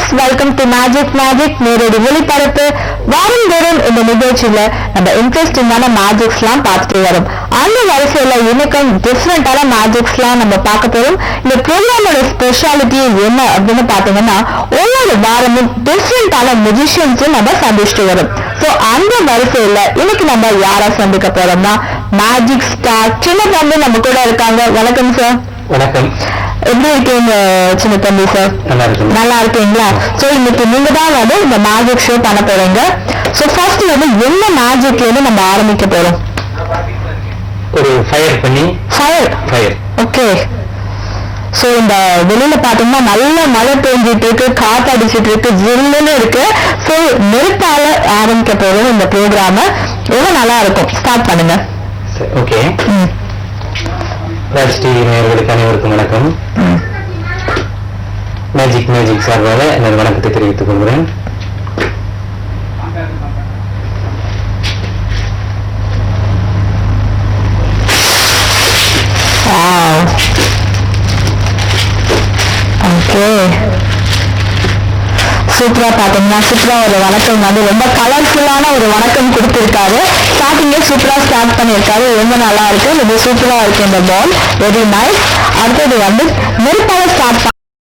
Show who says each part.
Speaker 1: Friends, welcome to magic நேரடி ஒளிபரப்பு. வாரந்தோறும் இந்த நிகழ்ச்சியில நம்ம இன்ட்ரெஸ்டிங்கான மேஜிக்ஸ்லாம் பார்த்துட்டு வரோம். அந்த வரிசையில இன்னைக்கும் டிஃப்ரெண்டான மேஜிக்ஸ்லாம் நம்ம பார்க்க போறோம். இந்த ப்ரோக்ராமோட ஸ்பெஷாலிட்டி என்ன அப்படின்னு பாத்தீங்கன்னா, ஒவ்வொரு வாரமும் டிஃப்ரெண்டான மியூசிஷியன்ஸும் நம்ம சந்திச்சுட்டு வரோம். ஸோ அந்த வரிசையில இன்னைக்கு நம்ம யாரை சந்திக்க போறோம்னா, மேஜிக் ஸ்டார் சின்ன தம்பி நம்ம கூட இருக்காங்க. வணக்கம் சார்.
Speaker 2: வணக்கம்.
Speaker 1: எப்படி இருக்கீங்க சின்ன தம்பி சார்? நல்லா இருக்கீங்களா? சோ இன்னைக்கு நீங்க தான் வந்து இந்த மேஜிக் ஷோ பண்ண போறீங்க. சோ ஃபர்ஸ்ட் வந்து என்ன மேஜிக்ல இருந்து நம்ம ஆரம்பிக்க போறோம்?
Speaker 2: ஒரு ஃபயர். ஓகே.
Speaker 1: சோ இந்த வெளியில பாத்தீங்கன்னா நல்ல மழை பெஞ்சிட்டு இருக்கு, காத்து அடிச்சிட்டு இருக்கு, ஜில்லுன்னு இருக்கு. சோ நெருப்பால ஆரம்பிக்க போறோம் இந்த ப்ரோக்ராம. ரொம்ப நல்லா இருக்கும். ஸ்டார்ட் பண்ணுங்க.
Speaker 2: ஓகே. நேயர்களுக்கு அனைவருக்கும் வணக்கம். மேஜிக் சார்பாக எனது வணக்கத்தை தெரிவித்துக் கொள்கிறேன்.
Speaker 1: சூப்பரா பாத்தீங்கன்னா சூப்பரா ஒரு வணக்கம் வந்து ரொம்ப கலர்ஃபுல்லான ஒரு வணக்கம் கொடுத்திருக்காரு. ஸ்டார்டிங்கே சூப்பரா ஸ்டார்ட் பண்ணியிருக்காரு. ரொம்ப நல்லா இருக்கு. இது சூப்பரா இருக்கு இந்த பால். Very nice. அடுத்தது வந்து நெருப்பால ஸ்டார்ட்